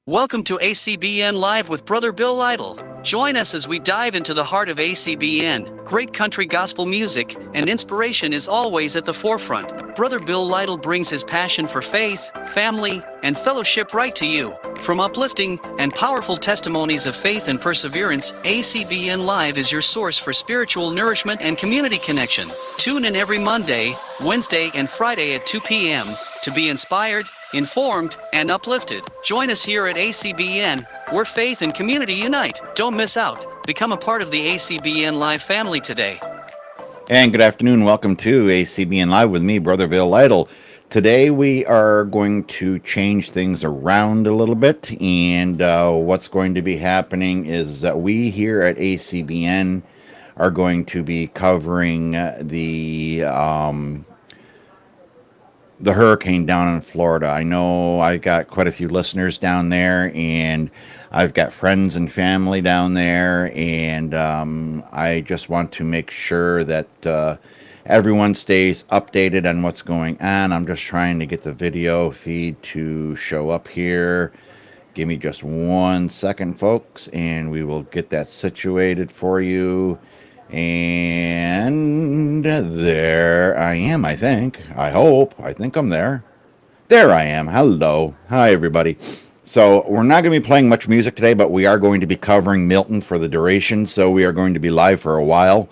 Welcome to ACBN Live with Brother Bill Lytle. Join us as we dive into the heart of ACBN. Great country gospel music and inspiration is always at the forefront. Brother Bill Lytle brings his passion for faith, family, and fellowship right to you. From uplifting and powerful testimonies of faith and perseverance, ACBN Live is your source for spiritual nourishment and community connection. Tune in every Monday, Wednesday, and Friday at 2 p.m. to be inspired, informed, and uplifted. Join us here at ACBN, where faith and community unite. Don't miss out. Become a part of the ACBN Live family today. And good afternoon. Welcome to ACBN Live with me, Brother Bill Lytle. Today we are going to change things around a little bit, and what's going to be happening is that we here at ACBN are going to be covering the hurricane down in Florida. I know I got quite a few listeners down there, and I've got friends and family down there, and I just want to make sure that everyone stays updated on what's going on. I'm just trying to get the video feed to show up here. Give me just 1 second, folks, and we will get that situated for you. And there I am, I think. I hope. I think I'm there. There I am. Hello. Hi, everybody. So we're not going to be playing much music today, but we are going to be covering Milton for the duration. So we are going to be live for a while.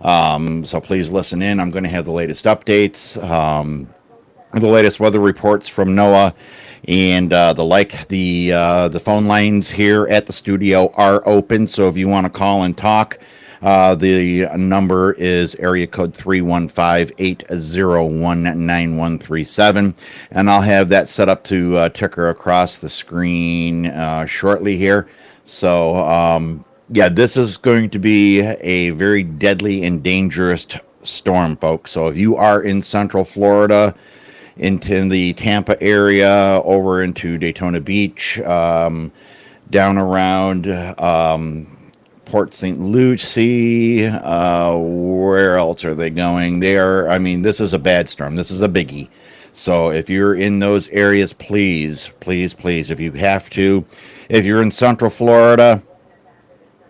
So please listen in. I'm going to have the latest updates, the latest weather reports from NOAA. And the phone lines here at the studio are open. So if you want to call and talk, the number is area code 315-801-9137, and I'll have that set up to ticker across the screen shortly here. So, yeah, this is going to be a very deadly and dangerous storm, folks. So if you are in Central Florida, into the Tampa area, over into Daytona Beach, down around Port St. Lucie, where else are they going? This is a bad storm. This is a biggie. So if you're in those areas, please, if you have to, if you're in Central Florida,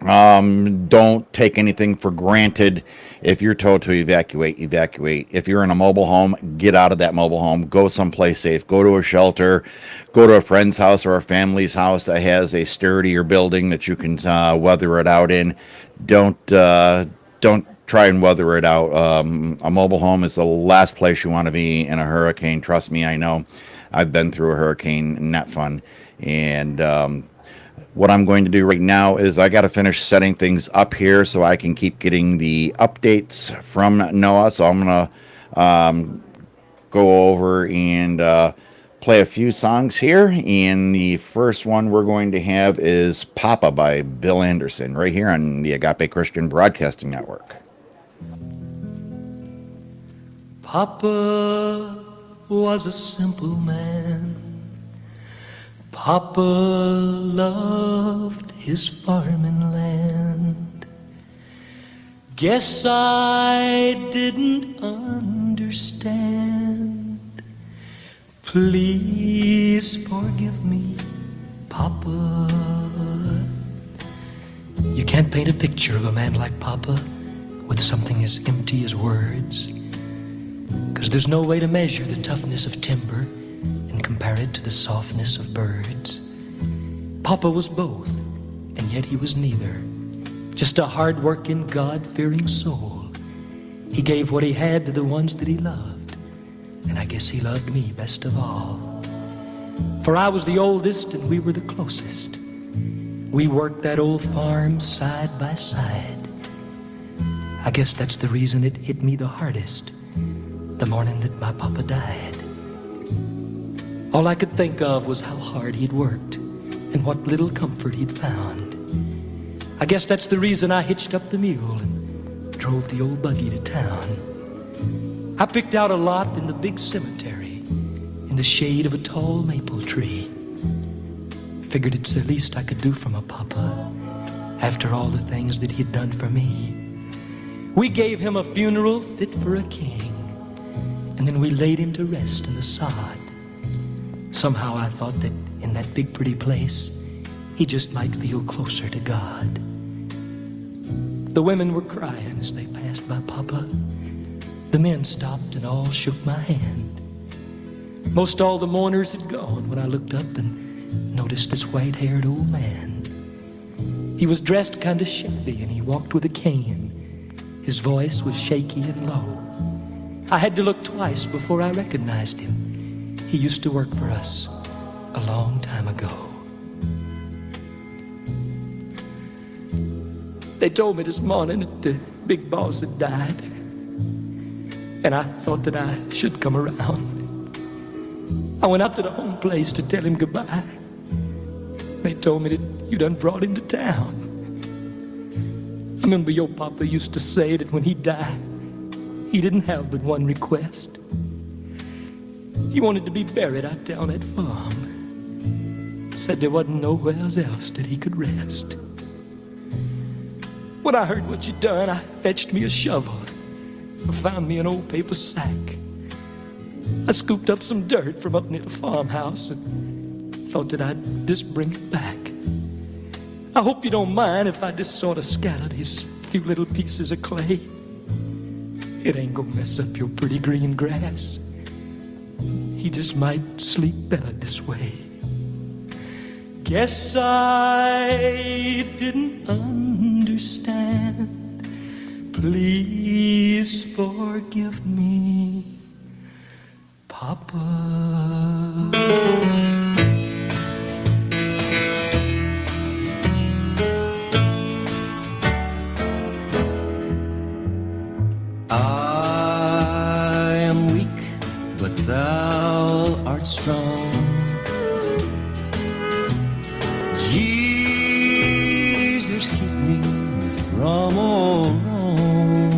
don't take anything for granted. If you're told to evacuate. If you're in a mobile home, get out of that mobile home. Go someplace safe. Go to a shelter. Go to a friend's house or a family's house that has a sturdier building that you can weather it out in. Don't try and weather it out. A mobile home is the last place you want to be in a hurricane. Trust me, I know. I've been through a hurricane. Not fun. And what I'm going to do right now is I got to finish setting things up here so I can keep getting the updates from NOAA. So I'm going to go over and play a few songs here. And the first one we're going to have is Papa by Bill Anderson right here on the Agape Christian Broadcasting Network. Papa was a simple man. Papa loved his farming land. Guess I didn't understand. Please forgive me, Papa. You can't paint a picture of a man like Papa with something as empty as words, 'cause there's no way to measure the toughness of timber and compare it to the softness of birds. Papa was both, and yet he was neither. Just a hard-working, God-fearing soul. He gave what he had to the ones that he loved, and I guess he loved me best of all. For I was the oldest and we were the closest. We worked that old farm side by side. I guess that's the reason it hit me the hardest, the morning that my papa died. All I could think of was how hard he'd worked and what little comfort he'd found. I guess that's the reason I hitched up the mule and drove the old buggy to town. I picked out a lot in the big cemetery in the shade of a tall maple tree. Figured it's the least I could do for my papa after all the things that he'd done for me. We gave him a funeral fit for a king, and then we laid him to rest in the sod. Somehow I thought that in that big pretty place, he just might feel closer to God. The women were crying as they passed by Papa. The men stopped and all shook my hand. Most all the mourners had gone when I looked up and noticed this white-haired old man. He was dressed kind of shabby and he walked with a cane. His voice was shaky and low. I had to look twice before I recognized him. He used to work for us a long time ago. They told me this morning that the big boss had died, and I thought that I should come around. I went out to the home place to tell him goodbye. They told me that you done brought him to town. I remember your papa used to say that when he died, he didn't have but one request. He wanted to be buried out there on that farm. Said there wasn't nowhere else that he could rest. When I heard what you'd done, I fetched me a shovel. I found me an old paper sack. I scooped up some dirt from up near the farmhouse and thought that I'd just bring it back. I hope you don't mind if I just sort of scatter these few little pieces of clay. It ain't gonna mess up your pretty green grass. He just might sleep better this way. Guess I didn't understand. Please forgive me, Papa. I am weak, but thou art strong. Jesus, keep me from all wrong.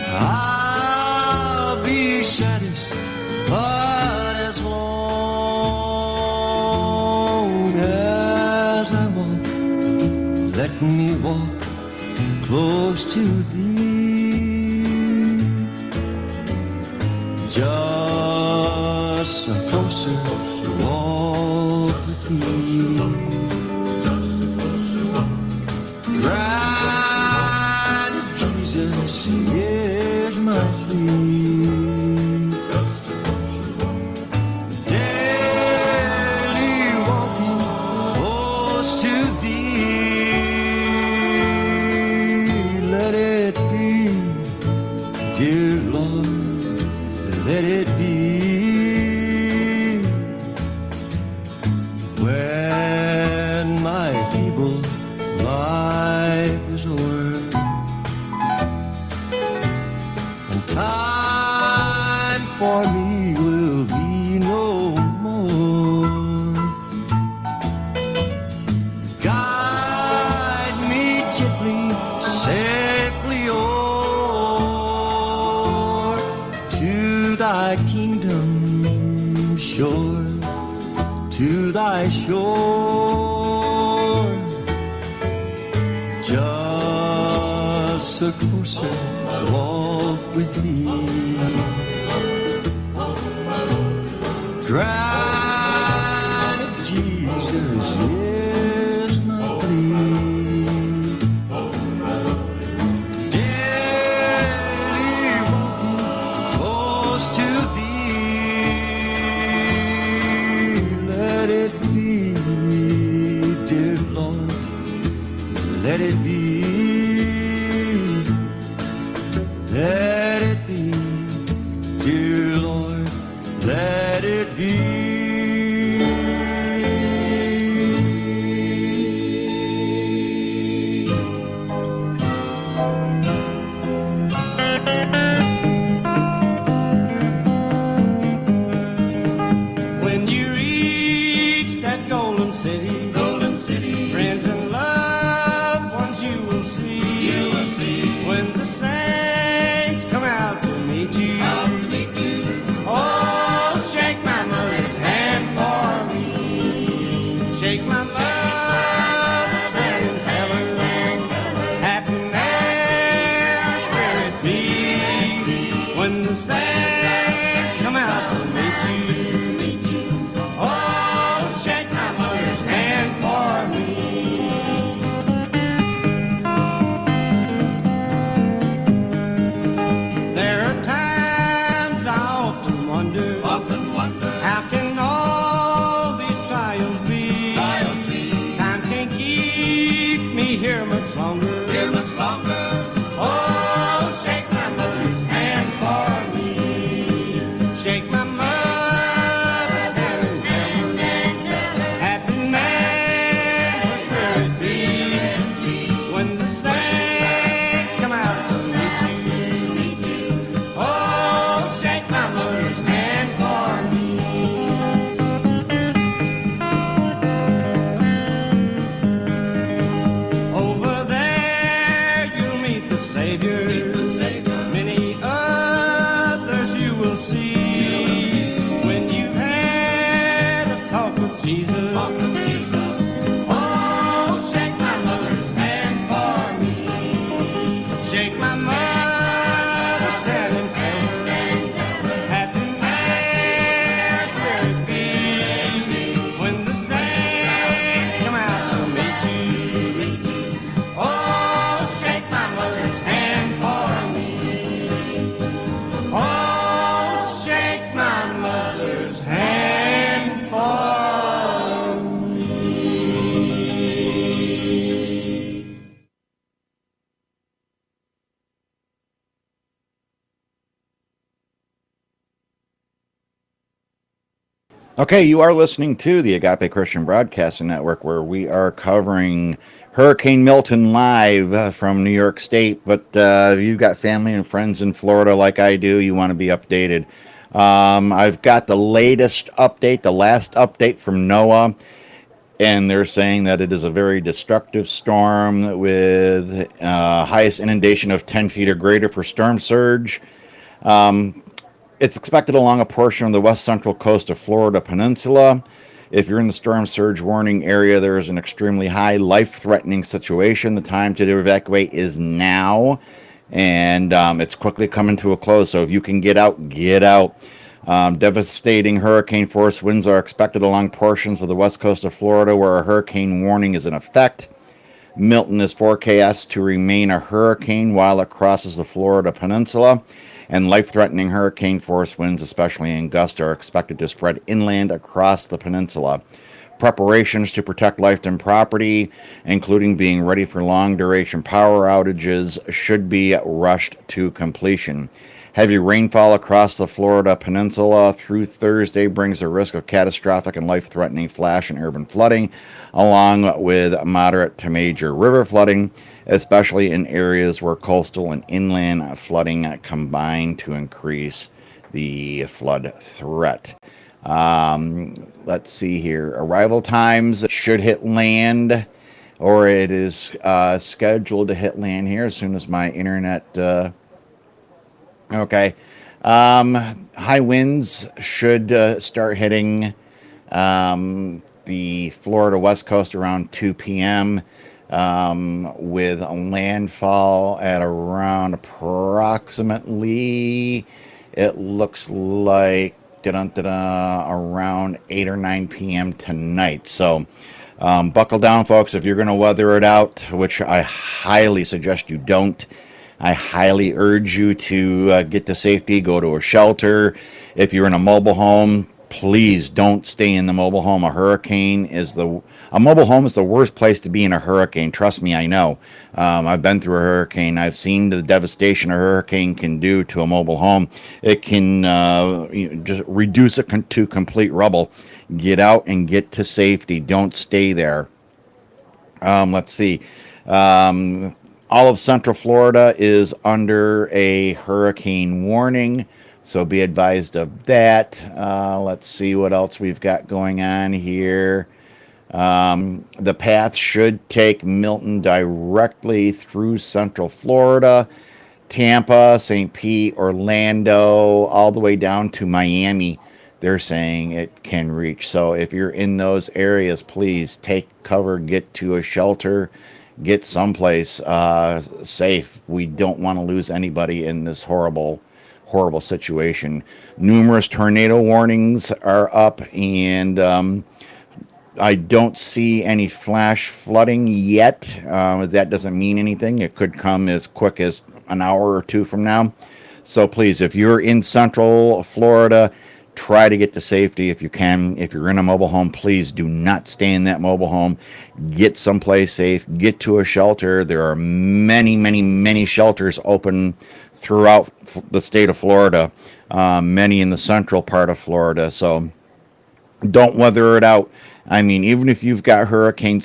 I'll be satisfied as long as I walk. Let me walk close to thee, just a closer walk with thee. Grand Jesus is my plea. Daily walking close to thee. Let it be, dear Lord, let it be. When my feeble life is o'er, and time for me will be no more, guide me gently, safely o'er to thy kingdom shore, to thy shore. Just a closer walk with thee. Grand Jesus is my plea. Daily walking close to thee. Let it be, dear Lord, let it be. Let it be, dear Lord, let it be. When you reach that golden city, friends and loved ones you will see. When the saints come out to meet you, oh, shake my mother's hand for me. Shake my mother's hand in heaven. Happy may our spirit be when the saints come out to meet you. with Jesus. Walk with Jesus. Oh, shake my mother's hand for me. Shake my mother's hand and tell her happy Mary spirits be when the saints come out to meet you. Oh, shake my mother's hand for me. Oh, shake my mother's hand for me. Okay, you are listening to the Agape Christian Broadcasting Network, where we are covering Hurricane Milton live from New York State. But if you've got family and friends in Florida like I do, you want to be updated. I've got the latest update, the last update from NOAA, and they're saying that it is a very destructive storm with highest inundation of 10 feet or greater for storm surge. It's expected along a portion of the west central coast of Florida Peninsula. If you're in the storm surge warning area, there is an extremely high life-threatening situation. The time to evacuate is now, and it's quickly coming to a close. So if you can get out, get out. Devastating hurricane force winds are expected along portions of the west coast of Florida where a hurricane warning is in effect. Milton is forecast to remain a hurricane while it crosses the Florida Peninsula, and life-threatening hurricane force winds, especially in gusts, are expected to spread inland across the peninsula. Preparations to protect life and property, including being ready for long-duration power outages, should be rushed to completion. Heavy rainfall across the Florida Peninsula through Thursday brings a risk of catastrophic and life-threatening flash and urban flooding, along with moderate to major river flooding, especially in areas where coastal and inland flooding combine to increase the flood threat. Let's see here. Arrival times should hit land, or it is scheduled to hit land here as soon as my internet... Okay. High winds should start hitting the Florida West Coast around 2 p.m. With a landfall at around approximately, it looks like around 8 or 9 p.m. tonight. So buckle down, folks, if you're going to weather it out, which I highly suggest you don't. I highly urge you to get to safety, go to a shelter. If you're in a mobile home, please don't stay in the mobile home. A mobile home is the worst place to be in a hurricane. Trust me, I know. I've been through a hurricane. I've seen the devastation a hurricane can do to a mobile home. It can just reduce it to complete rubble. Get out and get to safety. Don't stay there. Let's see. All of Central Florida is under a hurricane warning, so be advised of that. Let's see what else we've got going on here. The path should take Milton directly through Central Florida, Tampa, St. Pete, Orlando, all the way down to Miami. They're saying it can reach. So if you're in those areas, please take cover, get to a shelter, get someplace safe. We don't want to lose anybody in this horrible situation. Numerous tornado warnings are up, and I don't see any flash flooding yet. That doesn't mean anything. It could come as quick as an hour or two from now. So please, if you're in Central Florida, try to get to safety if you can. If you're in a mobile home, please do not stay in that mobile home. Get someplace safe. Get to a shelter. There are many shelters open throughout the state of Florida, many in the central part of Florida. So don't weather it out. I mean, even if you've got hurricane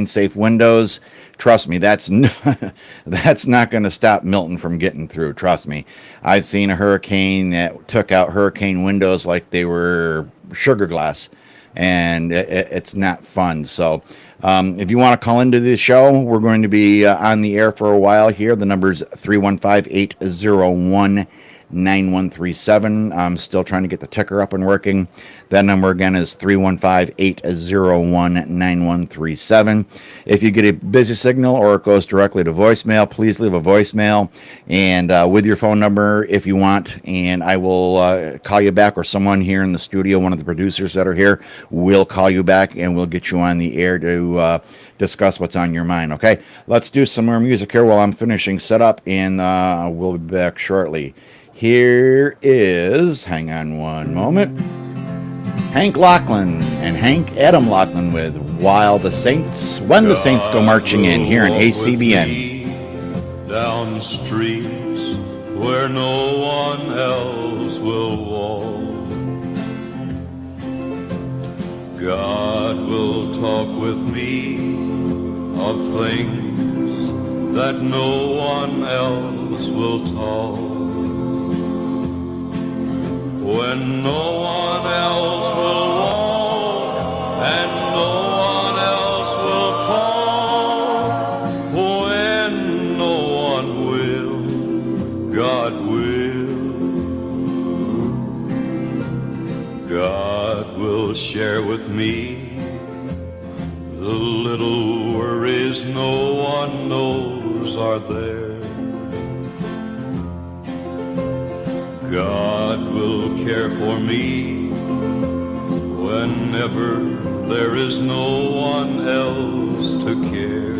safe windows, trust me, that's not going to stop Milton from getting through. Trust me. I've seen a hurricane that took out hurricane windows like they were sugar glass, and it's not fun. So if you want to call into the show, we're going to be on the air for a while here. The number is 315-801-9832. 9137. I'm still trying to get the ticker up and working. That number again is 315-801-9137. If you get a busy signal or it goes directly to voicemail, please leave a voicemail and with your phone number if you want, and I will call you back, or someone here in the studio, one of the producers that are here, will call you back and we'll get you on the air to discuss what's on your mind. Okay, let's do some more music here while I'm finishing setup, and we'll be back shortly. Here is, hang on one moment, Hank Lachlan and Hank Adam Lachlan with When the Saints Go Marching In, here in ACBN. Down streets where no one else will walk, God will talk with me of things that no one else will talk. When no one else will walk and no one else will talk, when no one will, God will. God will share with me the little worries no one knows are there. God will care for me whenever there is no one else to care.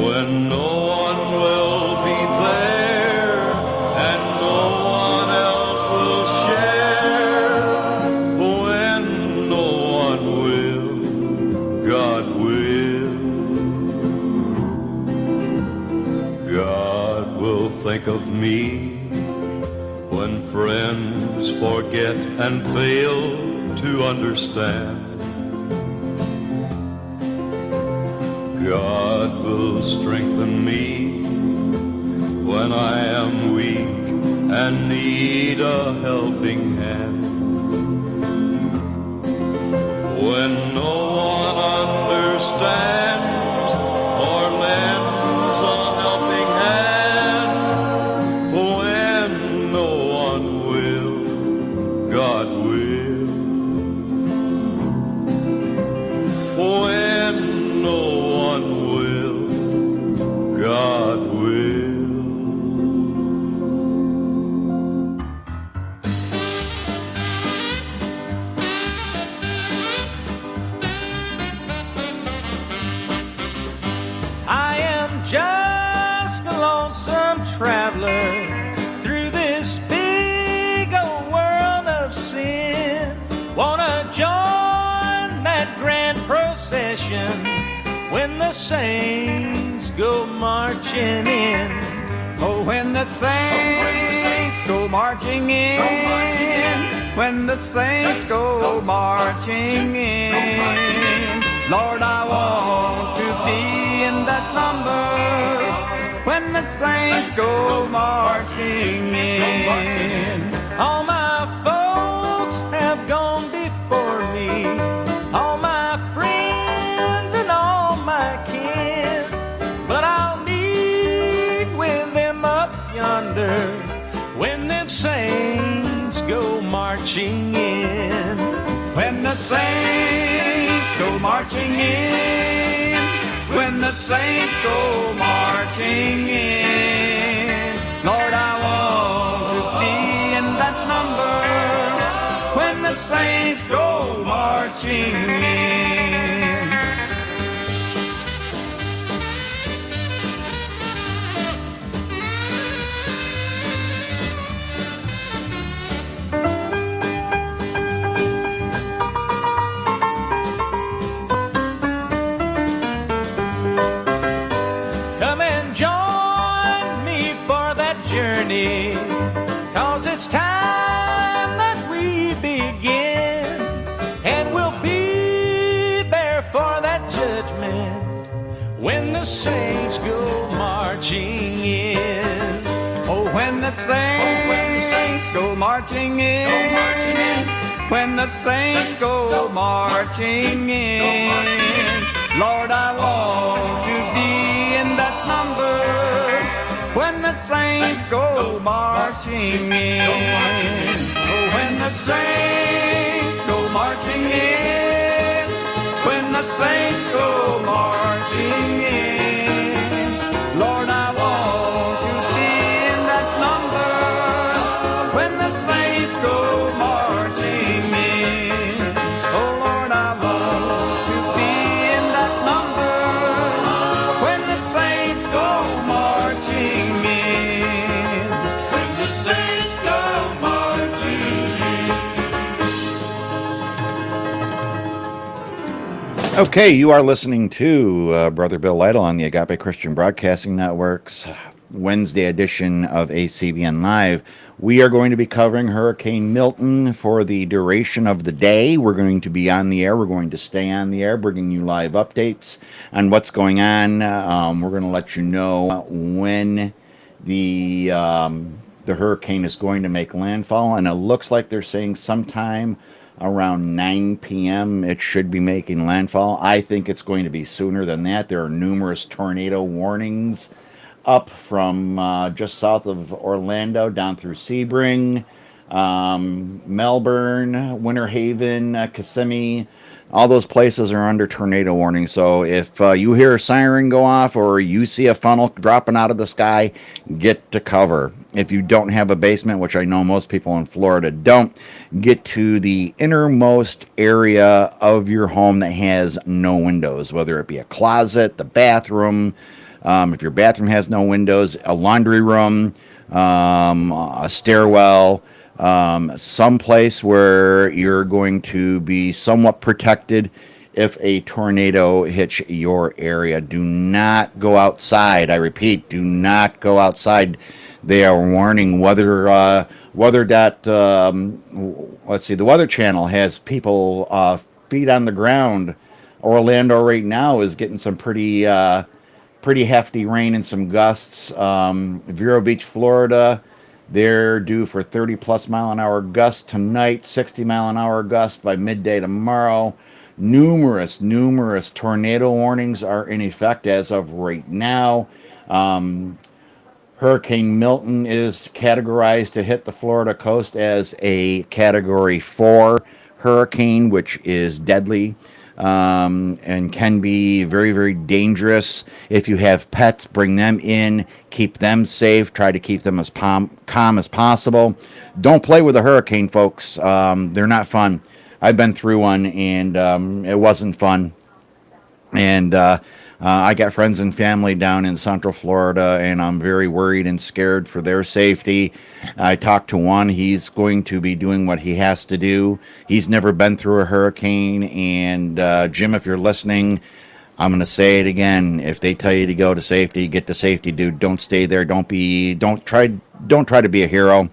When no one will be there and no one else will share, when no one will, God will. God will think of me when friends forget and fail to understand. God will strengthen me when I am weak and need a helping hand. When no one understands or lends a helping hand, when no one will, God will. When no one will, God will. I am just a lonesome traveler through this big old world of sin. Wanna join that grand procession when the saints go marching in. Oh, when the saints go marching in. When the saints go marching in. Lord, I want to be in that number when the saints go marching in. All my folks have gone before me, all my friends and all my kin, but I'll meet with them up yonder when them saints go marching in. When the saints go marching in. When the saints go marching in. Lord, I want to be in that number when the saints go marching in. Come and join me for that journey, 'cause it's time that we begin, and we'll be there for that judgment when the saints go marching in. Oh, when the saints go marching in. When the saints go marching in. Lord, I want to be in that number when the the saints go marching in. Oh, when the saints go marching in. When the saints go marching in. Lord, I want to be in that number. When the saints go marching in. Oh, Lord, I want to be in that number. When the saints go marching in. When the saints go marching in. Okay, you are listening to Brother Bill Lytle on the Agape Christian Broadcasting Network's Wednesday edition of ACBN Live. We are going to be covering Hurricane Milton for the duration of the day. We're going to be on the air. We're going to stay on the air, bringing you live updates on what's going on. We're going to let you know when the hurricane is going to make landfall, and it looks like they're saying sometime around 9 p.m. it should be making landfall. I think it's going to be sooner than that. There are numerous tornado warnings up from just south of Orlando down through Sebring, Melbourne, Winter Haven, Kissimmee. All those places are under tornado warning. So if you hear a siren go off or you see a funnel dropping out of the sky, get to cover. If you don't have a basement, which I know most people in Florida don't, get to the innermost area of your home that has no windows, whether it be a closet, the bathroom, if your bathroom has no windows, a laundry room, a stairwell, some place where you're going to be somewhat protected if a tornado hits your area. Do not go outside. I repeat, do not go outside. They are warning the Weather Channel has people feet on the ground. Orlando right now is getting some pretty hefty rain and some gusts. Vero Beach, Florida, they're due for 30 plus mile an hour gusts tonight, 60 mile an hour gusts by midday tomorrow. Numerous tornado warnings are in effect as of right now. Hurricane Milton is categorized to hit the Florida coast as a Category 4 hurricane, which is deadly. And can be very, very dangerous. If you have pets, bring them in, keep them safe, try to keep them as calm as possible. Don't play with a hurricane, folks. They're not fun. I've been through one, and it wasn't fun. And I got friends and family down in Central Florida, and I'm very worried and scared for their safety. I talked to one. He's going to be doing what he has to do. He's never been through a hurricane. And Jim, if you're listening, I'm going to say it again. If they tell you to go to safety, get to safety, dude. Don't stay there. Don't try to be a hero.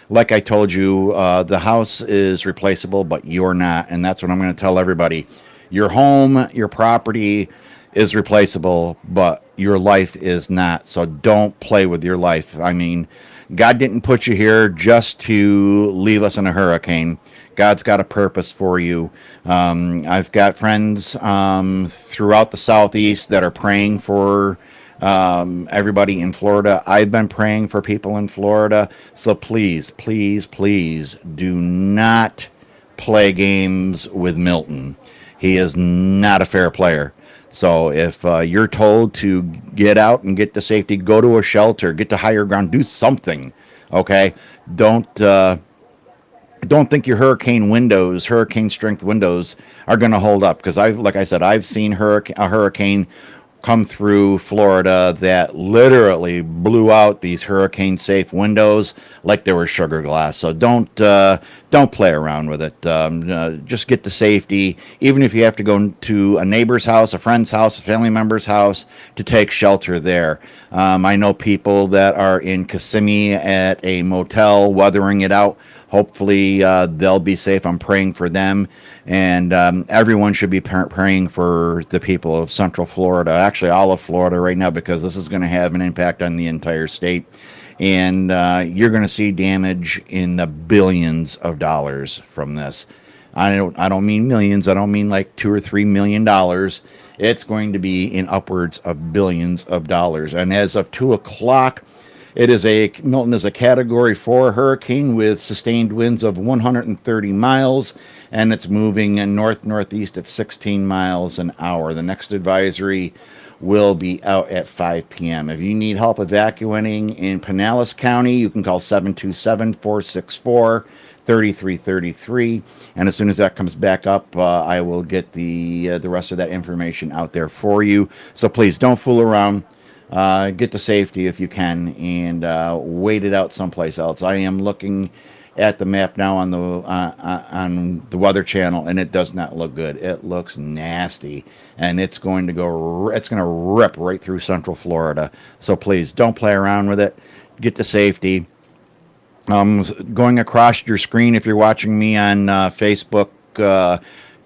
Like I told you, the house is replaceable, but you're not. And that's what I'm going to tell everybody. Your home, your property is replaceable, but your life is not. So don't play with your life. I mean, God didn't put you here just to leave us in a hurricane. God's got a purpose for you. I've got friends throughout the Southeast that are praying for everybody in Florida. I've been praying for people in Florida. So please, please, please do not play games with Milton. He is not a fair player. So if you're told to get out and get to safety, go to a shelter, get to higher ground, do something. Okay, don't think your hurricane strength windows are going to hold up, because I've seen a hurricane come through Florida that literally blew out these hurricane safe windows like they were sugar glass. So don't play around with it. Just get to safety, even if you have to go to a neighbor's house, a friend's house, a family member's house to take shelter there. I know people that are in Kissimmee at a motel weathering it out. Hopefully they'll be safe. I'm praying for them. And everyone should be praying for the people of Central Florida, actually all of Florida right now, because this is going to have an impact on the entire state. And you're going to see damage in the billions of dollars from this. I don't mean millions. I don't mean like $2 or $3 million. It's going to be in upwards of billions of dollars. And as of 2 o'clock Milton is a Category 4 hurricane with sustained winds of 130 miles, and it's moving north-northeast at 16 miles an hour. The next advisory will be out at 5 p.m. If you need help evacuating in Pinellas County, you can call 727-464-3333. And as soon as that comes back up, I will get the rest of that information out there for you. So please don't fool around. Get to safety if you can, and wait it out someplace else. I am looking at the map now on the Weather Channel, and it does not look good. It looks nasty, and it's going to rip right through Central Florida. So please don't play around with it. Get to safety. Going across your screen, if you're watching me on Facebook,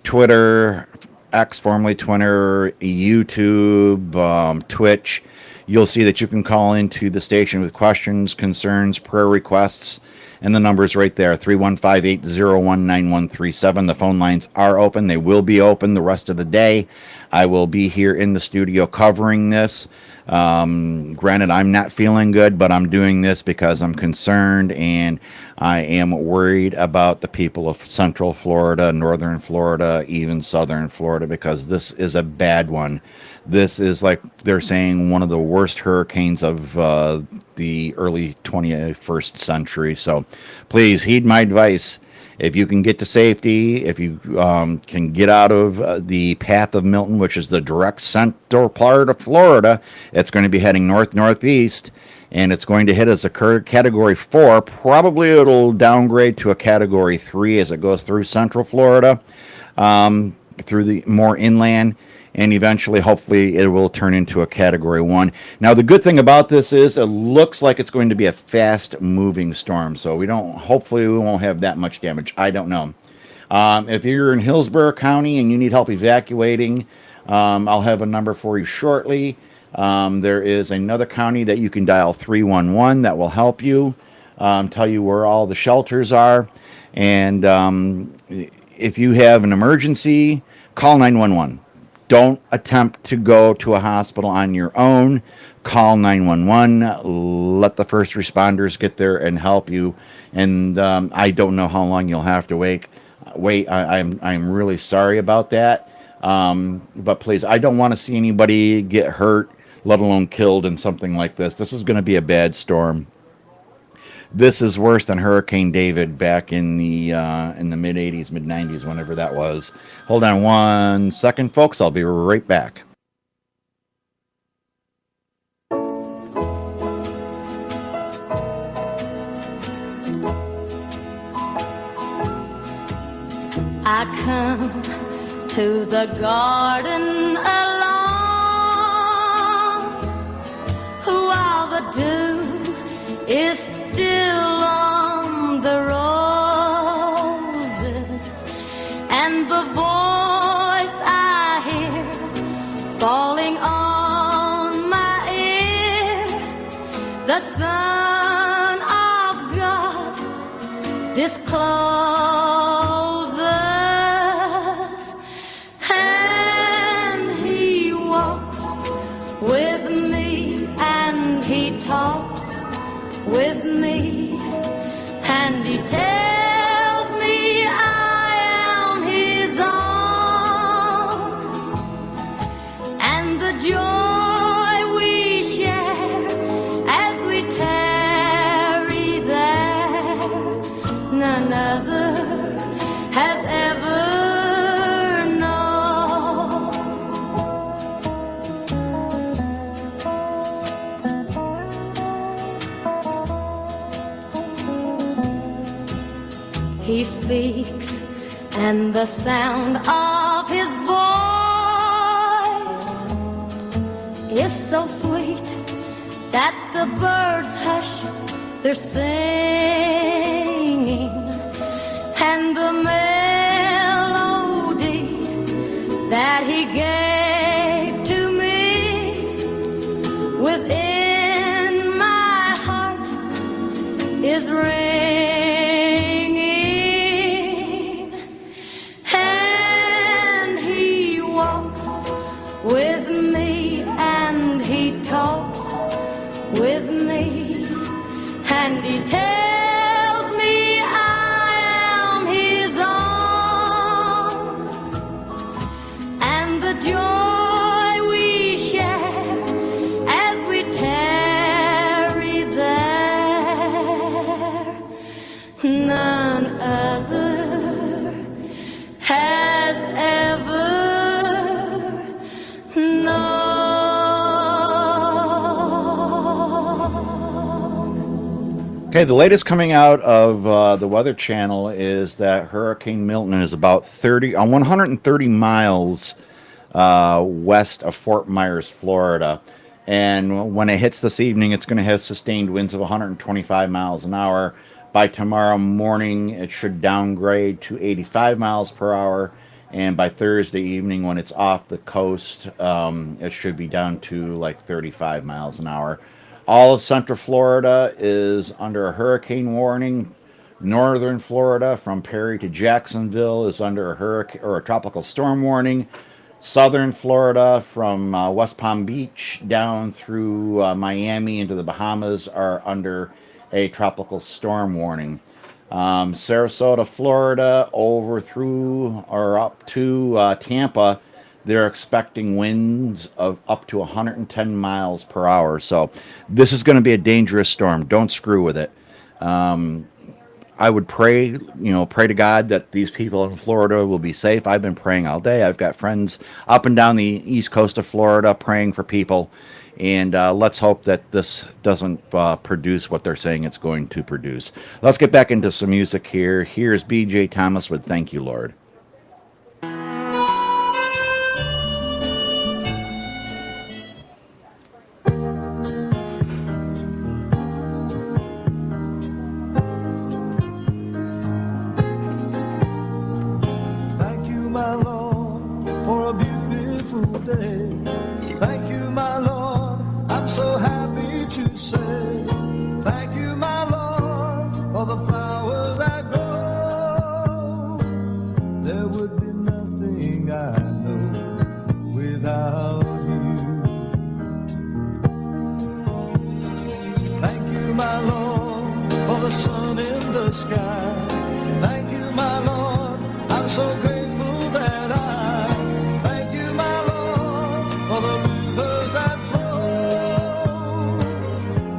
Twitter, X, formerly Twitter, YouTube, Twitch, you'll see that you can call into the station with questions, concerns, prayer requests, and the number's right there, 315-801-9137. The phone lines are open. They will be open the rest of the day. I will be here in the studio covering this. Granted, I'm not feeling good, but I'm doing this because I'm concerned, and I am worried about the people of Central Florida, Northern Florida, even Southern Florida, because this is a bad one. This is, like they're saying, one of the worst hurricanes of the early 21st century. So please heed my advice. If you can get to safety, if you can get out of the path of Milton, which is the direct central part of Florida, it's going to be heading north-northeast, and it's going to hit as a Category 4. Probably it'll downgrade to a Category 3 as it goes through Central Florida, through the more inland, and eventually, hopefully, it will turn into a Category 1. Now, the good thing about this is it looks like it's going to be a fast-moving storm, so hopefully we won't have that much damage. I don't know. If you're in Hillsborough County and you need help evacuating, I'll have a number for you shortly. There is another county that you can dial 311 that will help you, tell you where all the shelters are. And if you have an emergency, call 911. Don't attempt to go to a hospital on your own. Call 911. Let the first responders get there and help you. And I don't know how long you'll have to wait. I'm really sorry about that. But please, I don't want to see anybody get hurt, let alone killed in something like this. This is going to be a bad storm. This is worse than Hurricane David back in the mid 80s, mid 90s, whenever that was. Hold on 1 second, folks. I'll be right back. I come to the garden alone while the dew is still on the roses, and the voice I hear falling on my ear, the Son of God discloses, and He walks with me, and He talks with me, and He tells me I am His own, and the joy we share as we tarry there, none other has ever known. He speaks, and the sound of His voice is so sweet that the birds hush their singing, and the melody that He gave to me within my heart is ringing. With me, and He talks with me, none other has ever known. Okay, the latest coming out of the Weather Channel is that Hurricane Milton is about 130 miles west of Fort Myers, Florida. And when it hits this evening, it's going to have sustained winds of 125 miles an hour. By tomorrow morning, it should downgrade to 85 miles per hour. And by Thursday evening, when it's off the coast, it should be down to like 35 miles an hour. All of Central Florida is under a hurricane warning. Northern Florida, from Perry to Jacksonville, is under a hurricane or a tropical storm warning. Southern Florida, from West Palm Beach down through Miami into the Bahamas, are under a tropical storm warning. Sarasota, Florida, over through or up to Tampa, they're expecting winds of up to 110 miles per hour. So this is going to be a dangerous storm. Don't screw with it. I would pray to God that these people in Florida will be safe. I've been praying all day. I've got friends up and down the east coast of Florida praying for people. And let's hope that this doesn't produce what they're saying it's going to produce. Let's get back into some music here. Here's B.J. Thomas with Thank You, Lord. Thank you, my Lord, for a beautiful day. Thank you, my Lord, I'm so happy to say. Thank you, my Lord, for the flowers that grow. There would be nothing I know without you. Thank you, my Lord, for the sun in the sky. Thank you, my Lord, I'm so grateful that I thank you, my Lord, for the rivers that flow.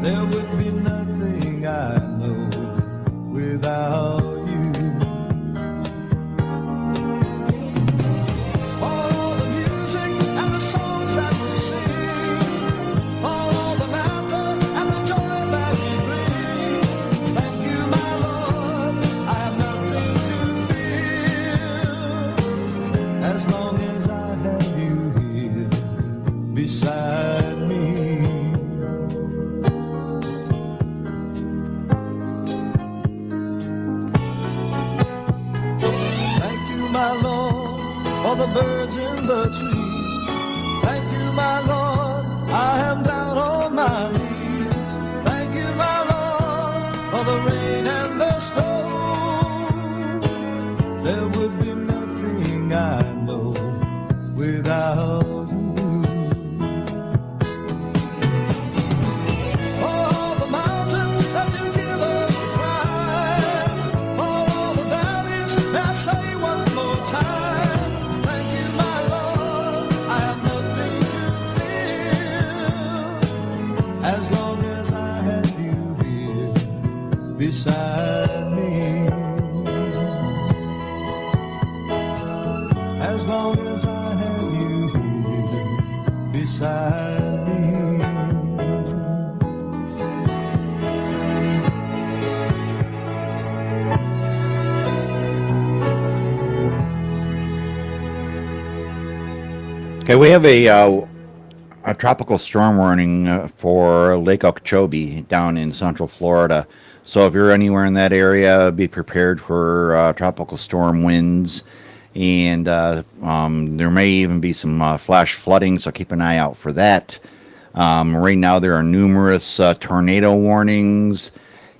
There would be nothing I know without you. For all the music and the songs that we sing, for all the laughter and the joy that we bring. Thank you, my Lord, I have nothing to fear, as long as I have you here beside me. Thank you, my Lord, for the birds in the tree. Thank you, my Lord, I am down on my knees. Thank you, my Lord, for the rain and the snow. There would be nothing I know without you. For all the mountains that you give us to climb, for all the valleys, may I say one more time. Thank you, my Lord, I have nothing to fear, as long as I have you here beside me. As long as I have you here beside me. Okay, we have a tropical storm warning for Lake Okeechobee down in Central Florida. So if you're anywhere in that area, be prepared for tropical storm winds. And there may even be some flash flooding, so keep an eye out for that. Right now, there are numerous tornado warnings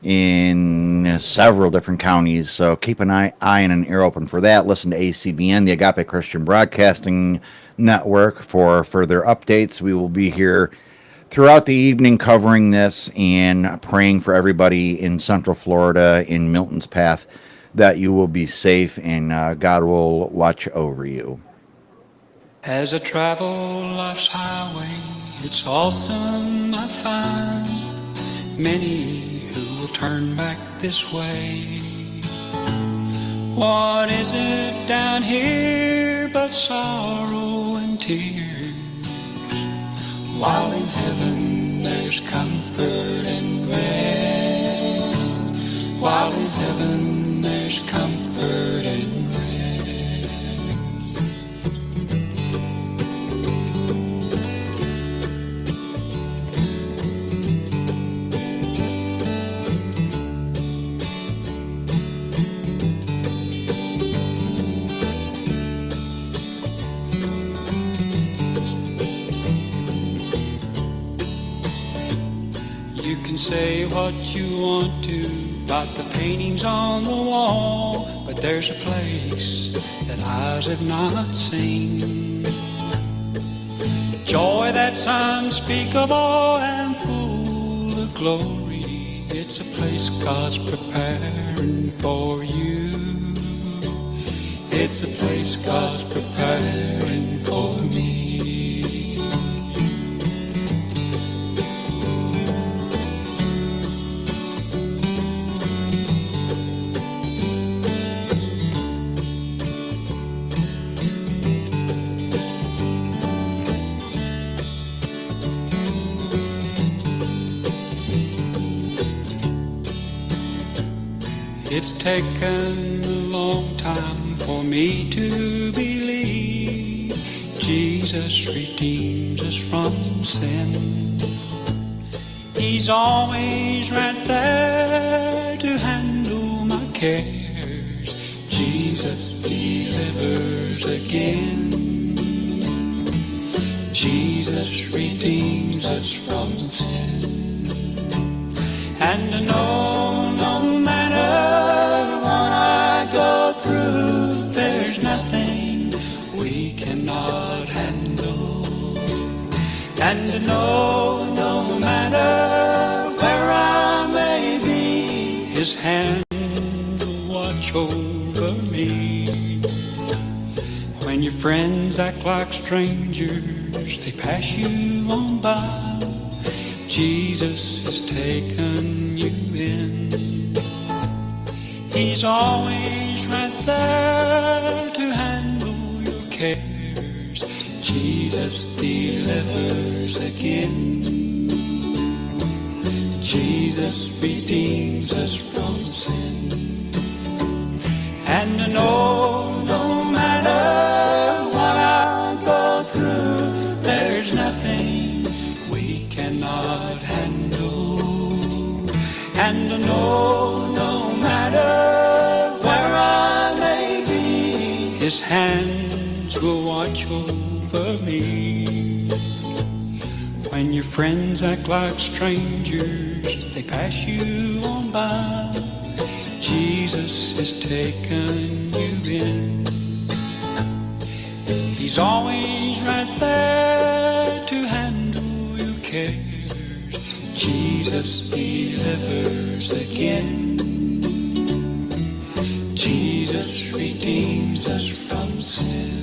in several different counties, so keep an eye and an ear open for that. Listen to ACBN, the Agape Christian Broadcasting Network, for further updates. We will be here throughout the evening covering this and praying for everybody in Central Florida in Milton's path that you will be safe and God will watch over you. As I travel life's highway, it's awesome I find many who will turn back this way? What is it down here but sorrow and tears? While in heaven there's comfort and rest. While in heaven there's comfort and You can say what you want to about the paintings on the wall, but there's a place that eyes have not seen. Joy that's unspeakable and full of glory. It's a place God's preparing for you. It's a place God's preparing for me. It's taken a long time for me to believe Jesus redeems us from sin. He's always right there to handle my cares. Jesus delivers again. Jesus redeems us from sin. And I know no matter there's nothing we cannot handle. And to know no matter where I may be, His hand will watch over me. When your friends act like strangers, they pass you on by, Jesus has taken you in. He's always right there to handle your cares. Jesus delivers again. Jesus redeems us from sin. And I know no matter what I go through, there's nothing we cannot handle. And I know no matter His hands will watch over me. When your friends act like strangers, they pass you on by, Jesus has taken you in. He's always right there to handle your cares. Jesus delivers again. Jesus redeems us from sin.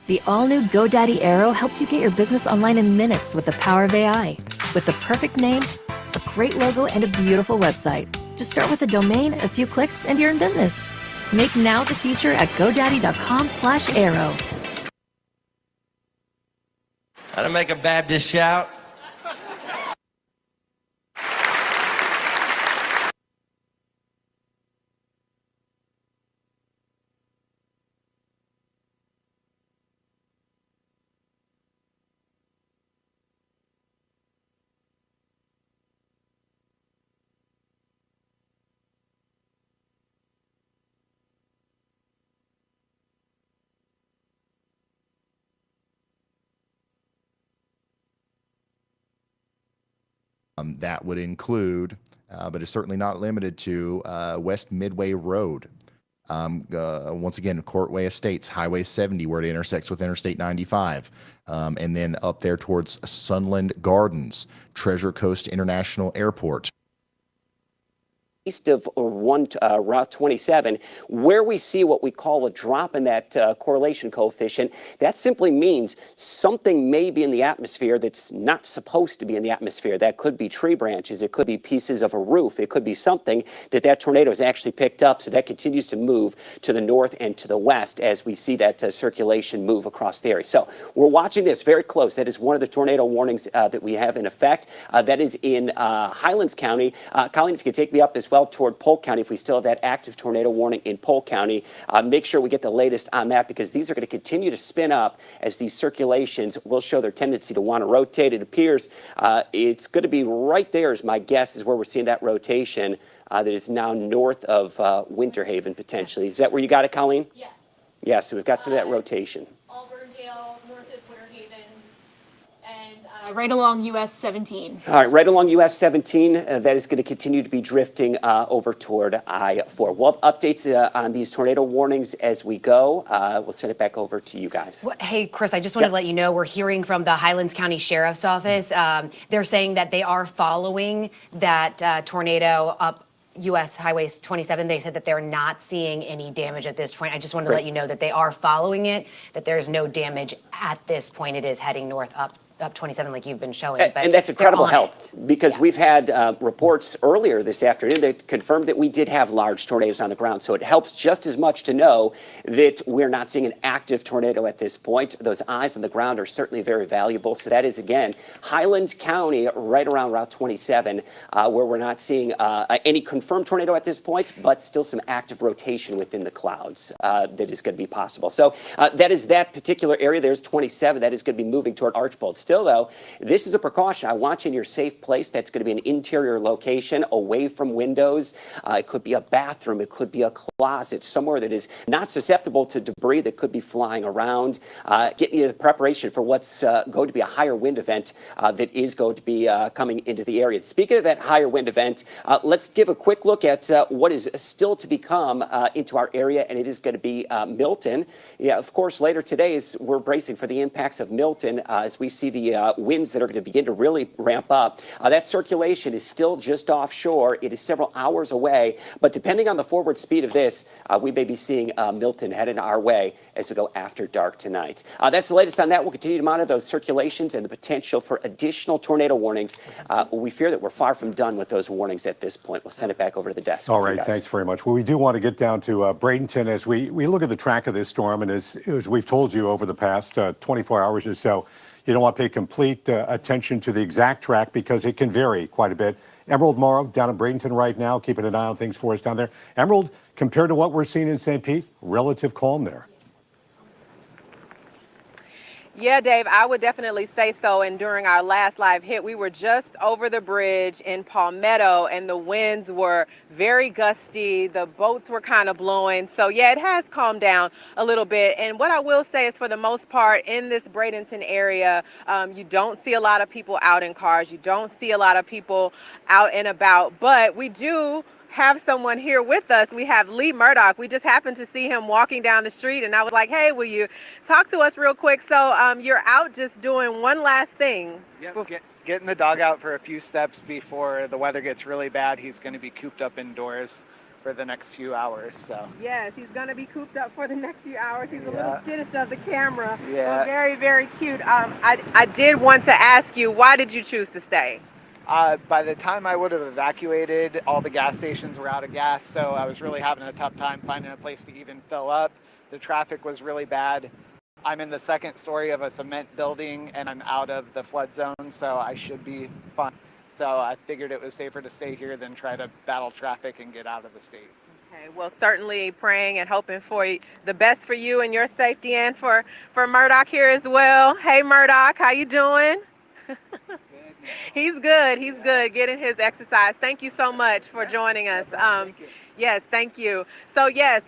The all-new GoDaddy Aero helps you get your business online in minutes with the power of AI. With the perfect name, a great logo, and a beautiful website. Just start with a domain, a few clicks, and you're in business. Make now the future at godaddy.com/aero. How to make a Baptist shout? That would include, but it's certainly not limited to, West Midway Road. Once again, Courtway Estates, Highway 70, where it intersects with Interstate 95. And then up there towards Sunland Gardens, Treasure Coast International Airport. East of Route 27, where we see what we call a drop in that correlation coefficient. That simply means something may be in the atmosphere that's not supposed to be in the atmosphere. That could be tree branches, it could be pieces of a roof, it could be something that tornado has actually picked up. So that continues to move to the north and to the west as we see that circulation move across the area. So we're watching this very close. That is one of the tornado warnings that we have in effect. That is in Highlands County. Colleen, if you could take me up as well toward Polk County, if we still have that active tornado warning in Polk County, make sure we get the latest on that, because these are going to continue to spin up as these circulations will show their tendency to want to rotate. It appears it's going to be right there, is my guess, is where we're seeing that rotation that is now north of Winter Haven potentially. Is that where you got it, Colleen? Yes. Yeah, so we've got some of that rotation. Auburndale, north of Winter Haven, and right along US 17. All right, right along US 17, that is going to continue to be drifting over toward I-4. We'll have updates on these tornado warnings as we go. We'll send it back over to you guys. Well, hey, Chris, I just wanted to let you know we're hearing from the Highlands County Sheriff's Office. They're saying that they are following that tornado up US Highway 27. They said that they're not seeing any damage at this point. I just wanted to let you know that they are following it, that there is no damage at this point. It is heading north up 27 like you've been showing. But and that's incredible help, because we've had reports earlier this afternoon that confirmed that we did have large tornadoes on the ground. So it helps just as much to know that we're not seeing an active tornado at this point. Those eyes on the ground are certainly very valuable. So that is, again, Highlands County, right around Route 27, where we're not seeing any confirmed tornado at this point, but still some active rotation within the clouds that is going to be possible. So that is that particular area. There's 27. That is going to be moving toward Archbold. Still, though, this is a precaution. I want you in your safe place. That's going to be an interior location away from windows. It could be a bathroom. It could be a closet, somewhere that is not susceptible to debris that could be flying around. Getting you the preparation for what's going to be a higher wind event that is going to be coming into the area. Speaking of that higher wind event, let's give a quick look at what is still to become into our area, and it is going to be Milton. Yeah, of course, later today we're bracing for the impacts of Milton as we see the winds that are going to begin to really ramp up. That circulation is still just offshore. It is several hours away, but depending on the forward speed of this, we may be seeing Milton heading our way as we go after dark tonight. That's the latest on that. We'll continue to monitor those circulations and the potential for additional tornado warnings. We fear that we're far from done with those warnings at this point. We'll send it back over to the desk. All right, thanks very much. Well, we do want to get down to Bradenton as we look at the track of this storm, and as we've told you over the past 24 hours or so, you don't want to pay complete attention to the exact track because it can vary quite a bit. Emerald Morrow down in Bradenton right now, keeping an eye on things for us down there. Emerald, compared to what we're seeing in St. Pete, relative calm there. Yeah, Dave, I would definitely say so. And during our last live hit, we were just over the bridge in Palmetto, and the winds were very gusty. The boats were kind of blowing. So, yeah, it has calmed down a little bit. And what I will say is, for the most part, in this Bradenton area, you don't see a lot of people out in cars. You don't see a lot of people out and about. But we do have someone here with us. We have Lee Murdoch. We just happened to see him walking down the street, and I was like, hey, will you talk to us real quick? So you're out just doing one last thing. Yep, getting the dog out for a few steps before the weather gets really bad. He's going to be cooped up indoors for the next few hours. So yes, he's going to be cooped up for the next few hours. He's a little skittish of the camera. Yeah. But very, very cute. I did want to ask you, why did you choose to stay? By the time I would have evacuated, all the gas stations were out of gas, so I was really having a tough time finding a place to even fill up. The traffic was really bad. I'm in the second story of a cement building, and I'm out of the flood zone, so I should be fine. So I figured it was safer to stay here than try to battle traffic and get out of the state. Okay, well, certainly praying and hoping for the best for you and your safety, and for Murdoch here as well. Hey, Murdoch, how you doing? He's good. He's good, getting his exercise. Thank you so much for joining us. Yes, thank you. So, yes,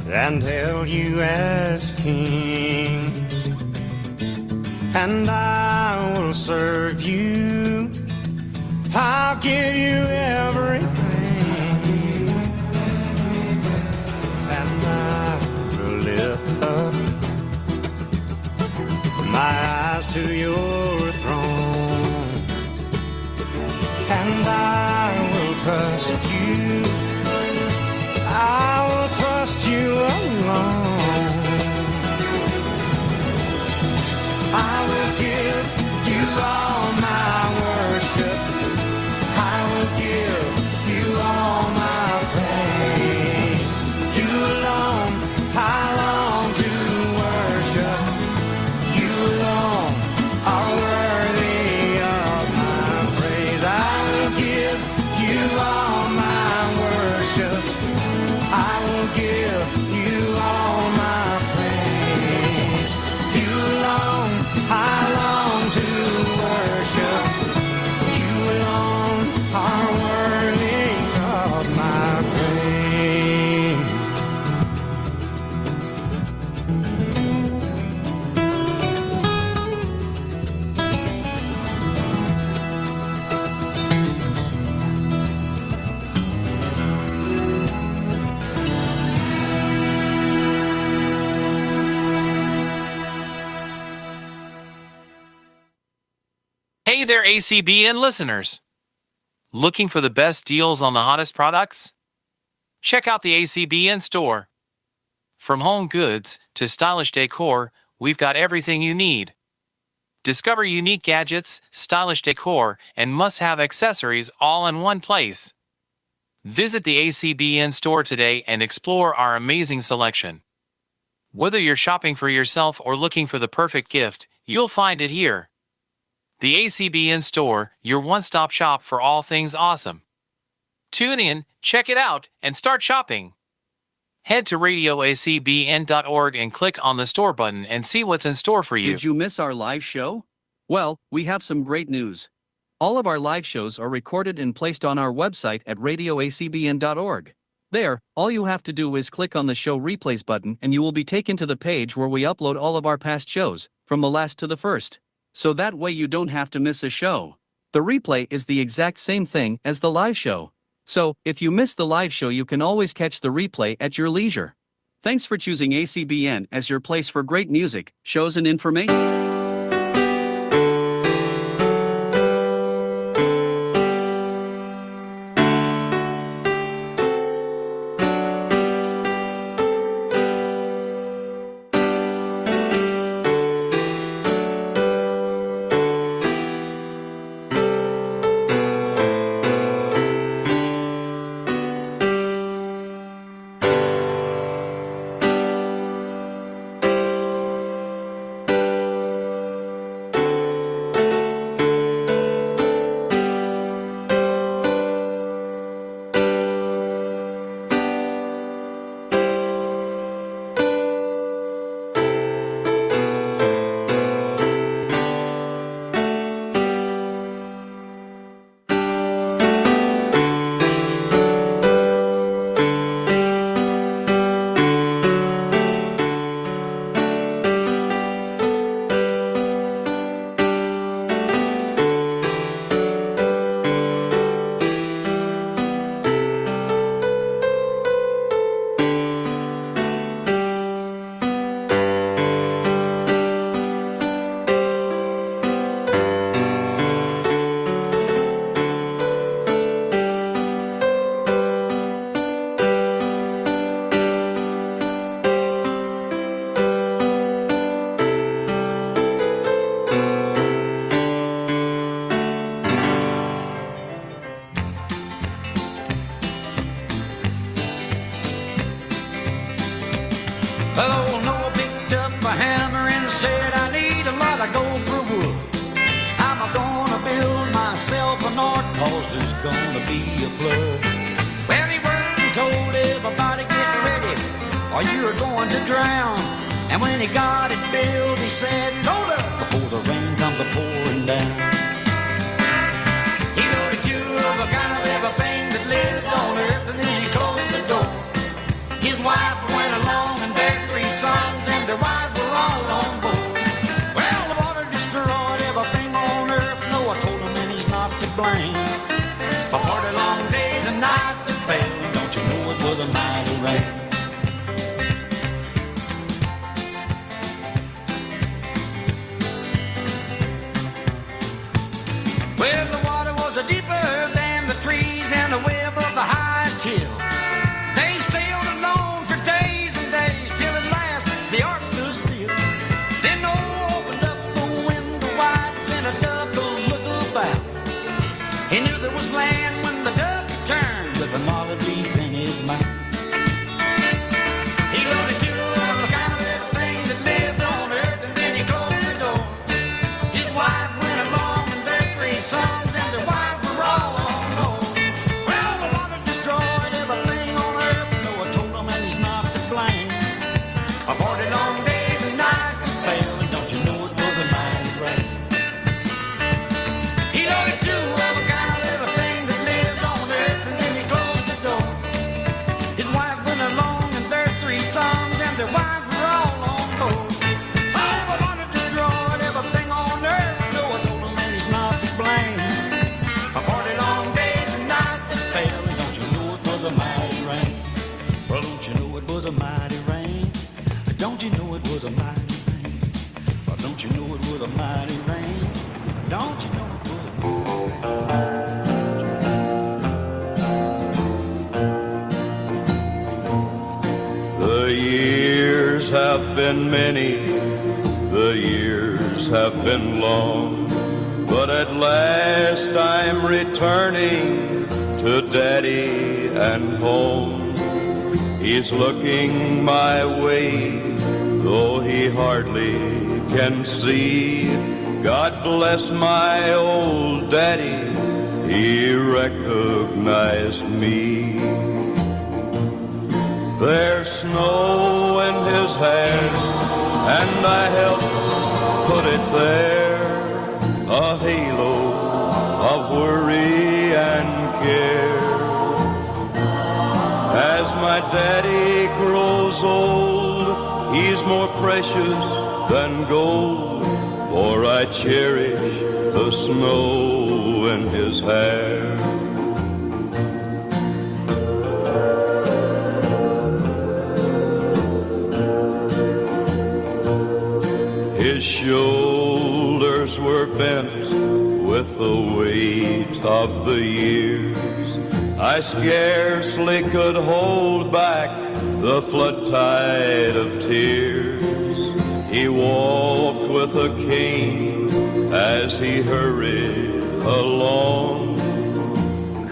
and hail you as king, and I will serve you. I'll give you everything, and I will lift up my eyes to your throne, and I will trust you. I will trust you alone. I will give you all my worship. I will give you all my praise. You alone, I long to worship. You alone are worthy of my praise. I will give you all my worship. I will give you all my praise. You alone, I long to worship. You alone are worthy of my praise. Hey there, ACBN listeners. Looking for the best deals on the hottest products? Check out the ACBN store. From home goods to stylish decor, we've got everything you need. Discover unique gadgets, stylish decor, and must-have accessories all in one place. Visit the ACBN store today and explore our amazing selection. Whether you're shopping for yourself or looking for the perfect gift, you'll find it here. The ACBN store, your one-stop shop for all things awesome. Tune in, check it out, and start shopping. Head to radioacbn.org and click on the store button and see what's in store for you. Did you miss our live show? Well, we have some great news. All of our live shows are recorded and placed on our website at radioacbn.org. There, all you have to do is click on the show replays button and you will be taken to the page where we upload all of our past shows, from the last to the first. So that way you don't have to miss a show. The replay is the exact same thing as the live show. So, if you miss the live show, you can always catch the replay at your leisure. Thanks for choosing ACBN as your place for great music, shows, and information. Well, old Noah picked up a hammer and said, I need a lot of gold for wood. I'm gonna build myself an ark, cause there's gonna be a flood. Well, he worked and told everybody, get ready, or you're going to drown. And when he got it built, he said, load up before the rain comes a-pouring down. He loaded two of a kind of everything that lived on earth, and then he closed the door. His wife went along along and their 3 sons and their wives were all on board. Well, the water destroyed everything on earth. Noah told him and he's not to blame. For 40 long days and nights it fell, and don't you know it was a mighty rain. Well, the water was deeper than the trees and the web of the highest hill. They sailed alone for days and days till at last the ark stood still. Then Noah opened up the window wide, sent a dove to look about. He knew there was land when the dove returned with an olive leaf in his mouth. He loaded 2 of the kind of everything that lived on earth, and then he closed the door. His wife went along and their 3 sons and their wives were all on board. Well, the water destroyed everything on earth. Noah told them and he's not to blame. For 40 long days and nights it fell, and don't you know it was a mighty rain. He loaded 2 of a kind of everything that lived on earth, and then he closed the door. His wife went along and their 3 sons and their wives were all on board. Oh, the water destroyed everything on earth. Noah told them and he's not to blame. For 40 long days and nights it fell, and don't you know it was a mighty rain. Well, don't you know it was a mighty rain? Don't you know it was a mighty rain? Well, don't you know it was a mighty rain? Don't you know it was a mighty The years have been many, the years have been long, but at last I'm returning to Daddy and home. He's looking my way, though he hardly can see. God bless my old daddy, he recognized me. There's snow in his hair, and I helped put it there, a halo of worry and care. As my daddy grows old, he's more precious than gold, for I cherish the snow in his hair. His shoulders were bent with the weight of the years. I scarcely could hold back the flood tide of tears. He walked with a cane as he hurried along,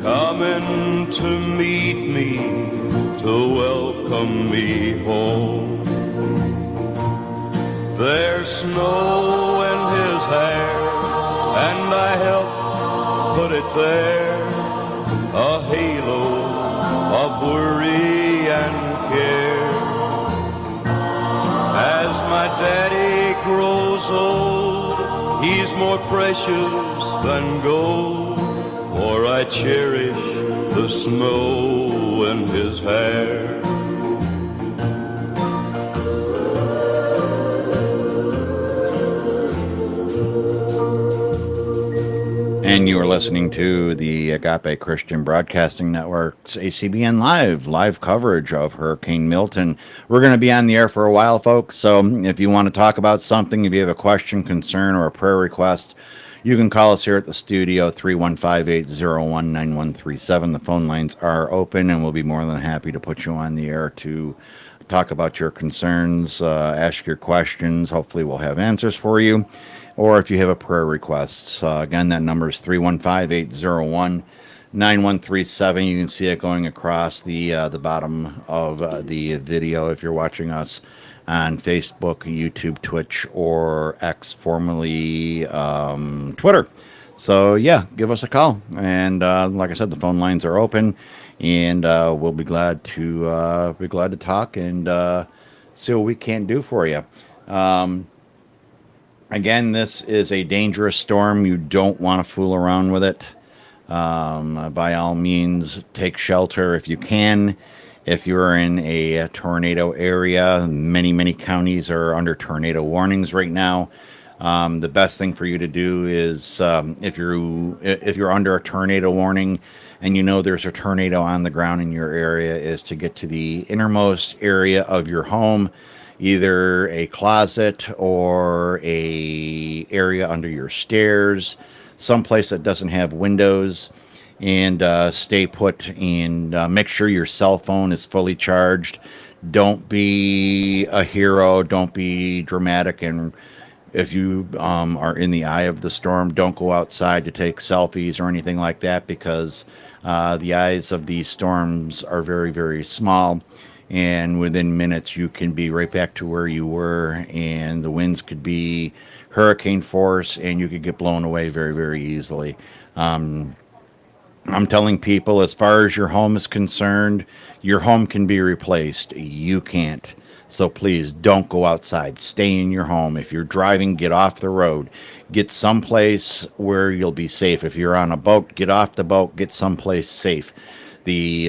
coming to meet me, to welcome me home. There's snow in his hair, and I helped put it there, a halo of worry and care. As my daddy grows old, he's more precious than gold, for I cherish the snow in his hair. And you are listening to the Agape Christian Broadcasting Network's ACBN live coverage of Hurricane Milton. We're going to be on the air for a while, folks. So if you want to talk about something, if you have a question, concern, or a prayer request, you can call us here at the studio, 315-801-9137. The phone lines are open, and we'll be more than happy to put you on the air to talk about your concerns, ask your questions. Hopefully we'll have answers for you. Or if you have a prayer request, again, that number is 315-801-9137. You can see it going across the bottom of the video if you're watching us on Facebook, YouTube, Twitch, or X, formerly Twitter. So yeah, give us a call. And like I said, the phone lines are open, and we'll be glad to talk and see what we can do for you. Again, this is a dangerous storm. You don't want to fool around with it. By all means, take shelter if you can. If you're in a tornado area, many counties are under tornado warnings right now. The best thing for you to do is if you're under a tornado warning and you know there's a tornado on the ground in your area, is to get to the innermost area of your home, either a closet or a area under your stairs, someplace that doesn't have windows, and stay put, and make sure your cell phone is fully charged. Don't be a hero. Don't be dramatic. And if you are in the eye of the storm, don't go outside to take selfies or anything like that, because the eyes of these storms are very small. And within minutes, you can be right back to where you were, and the winds could be hurricane force, and you could get blown away very easily. I'm telling people, as far as your home is concerned, your home can be replaced. You can't. So please don't go outside. Stay in your home. If you're driving, get off the road. Get someplace where you'll be safe. If you're on a boat, get off the boat. Get someplace safe. The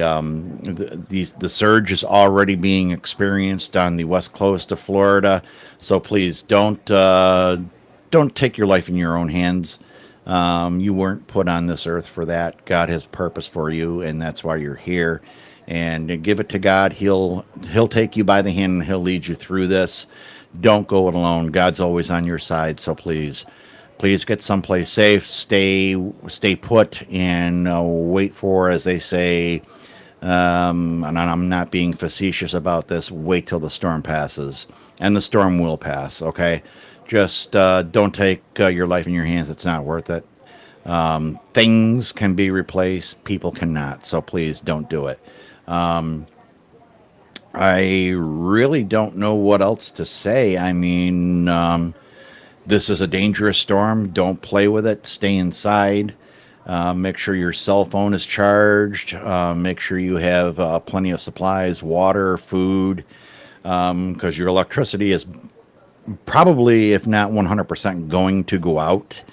surge is already being experienced on the west coast of Florida. So please don't take your life in your own hands. You weren't put on this earth for that. God has purpose for you, and that's why you're here. And give it to God. He'll take you by the hand and he'll lead you through this. Don't go it alone. God's always on your side. So please get someplace safe. Stay put, and wait for, as they say, and I'm not being facetious about this, wait till the storm passes. And the storm will pass, okay? Just don't take your life in your hands. It's not worth it. Things can be replaced. People cannot. So please don't do it. I really don't know what else to say. I mean, this is a dangerous storm. Don't play with it. Stay inside. Make sure your cell phone is charged. Make sure you have plenty of supplies, water, food, because your electricity is probably, if not 100%, going to go out.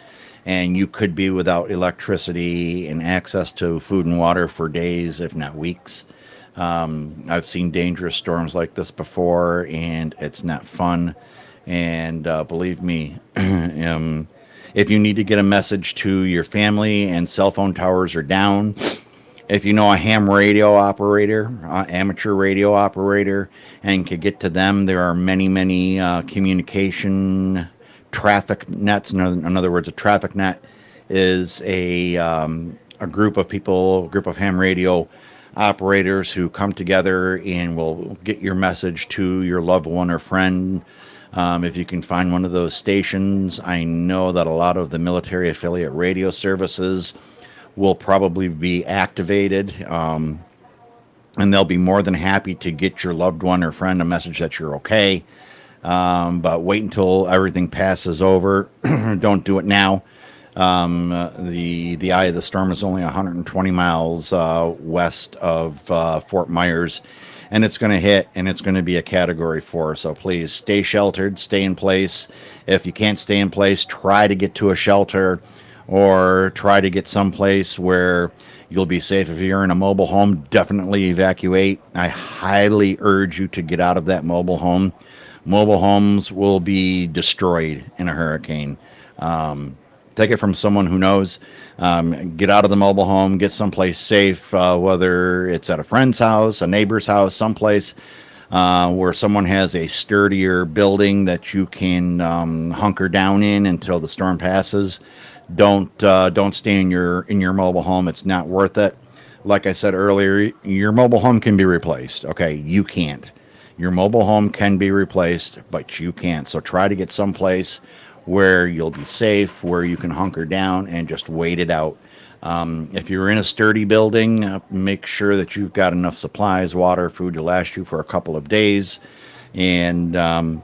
And you could be without electricity and access to food and water for days, if not weeks. I've seen dangerous storms like this before, and it's not fun. And believe me, if you need to get a message to your family and cell phone towers are down, if you know a ham radio operator, amateur radio operator, and could get to them, there are many communication traffic nets. In other words, a traffic net is a group of people, a group of ham radio operators who come together and will get your message to your loved one or friend. If you can find one of those stations, I know that a lot of the military affiliate radio services will probably be activated, and they'll be more than happy to get your loved one or friend a message that you're okay. But wait until everything passes over. Don't do it now. The eye of the storm is only 120 miles west of Fort Myers, and it's going to hit, and it's going to be a Category 4. So please stay sheltered, stay in place. If you can't stay in place, try to get to a shelter, or try to get someplace where you'll be safe. If you're in a mobile home, definitely evacuate. I highly urge you to get out of that mobile home. Mobile homes will be destroyed in a hurricane. Take it from someone who knows. Get out of the mobile home, get someplace safe, whether it's at a friend's house, a neighbor's house, someplace where someone has a sturdier building that you can hunker down in until the storm passes. Don't stay in your mobile home. It's not worth it. Like I said earlier, your mobile home can be replaced. Okay, you can't. Your mobile home can be replaced, but you can't. So try to get someplace where you'll be safe, where you can hunker down and just wait it out. If you're in a sturdy building, make sure that you've got enough supplies, water, food to last you for a couple of days. And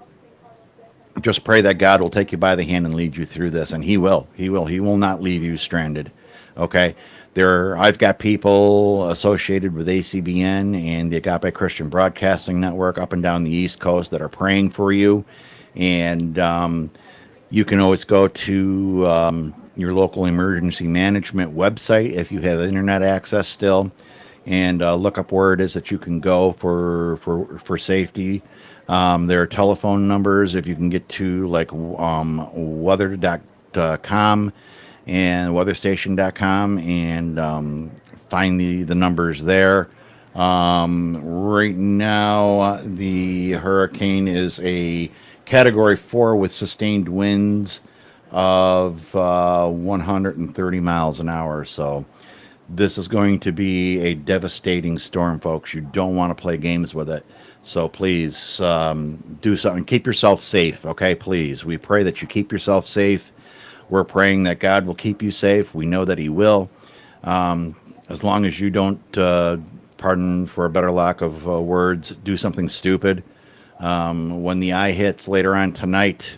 just pray that God will take you by the hand and lead you through this. And He will. He will. He will not leave you stranded. Okay? I've got people associated with ACBN and the Agape Christian Broadcasting Network up and down the East Coast that are praying for you. And you can always go to your local emergency management website if you have internet access still. and look up where it is that you can go for safety. There are telephone numbers if you can get to like weather.com and weatherstation.com and find the numbers there. Right now, the hurricane is a Category 4 with sustained winds of 130 miles an hour. So this is going to be a devastating storm, folks. You don't want to play games with it. So please do something. Keep yourself safe, okay? Please. We pray that you keep yourself safe. We're praying that God will keep you safe. We know that He will. As long as you don't, pardon for a better lack of words, do something stupid. When the eye hits later on tonight,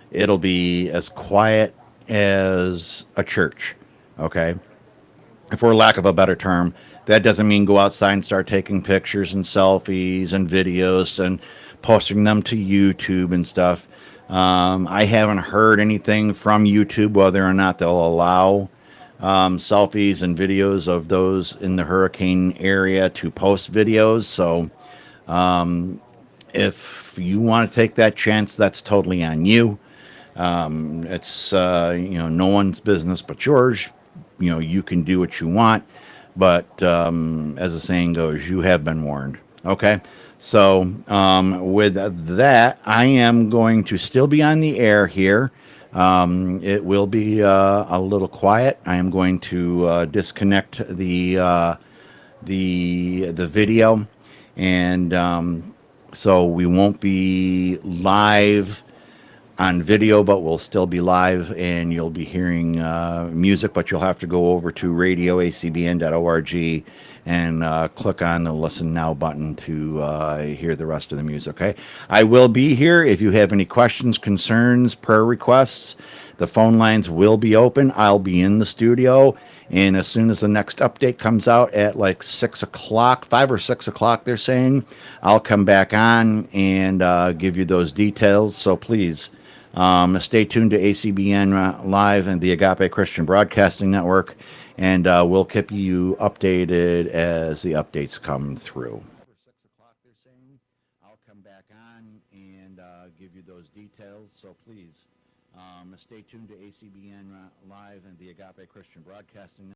it'll be as quiet as a church, okay? For lack of a better term. That doesn't mean go outside and start taking pictures and selfies and videos and posting them to YouTube and stuff. I haven't heard anything from YouTube whether or not they'll allow selfies and videos of those in the hurricane area to post videos. So if you want to take that chance, that's totally on you. It's no one's business but yours. You can do what you want, but as the saying goes, you have been warned. Okay, so with that, I am going to still be on the air here. It will be a little quiet. I am going to disconnect the video, and so we won't be live on video, but we'll still be live, and you'll be hearing music, but you'll have to go over to radioacbn.org and click on the Listen Now button to hear the rest of the music, okay? I will be here. If you have any questions, concerns, prayer requests, the phone lines will be open. I'll be in the studio, and as soon as the next update comes out at like 6 o'clock, 5 or 6 o'clock, they're saying, I'll come back on and give you those details, so please stay tuned to ACBN Live and the Agape Christian Broadcasting Network, and we'll keep you updated as the updates come through. 6 o'clock, they're saying, I'll come back on and give you those details, so please stay tuned to ACBN Live and the Agape Christian Broadcasting Network.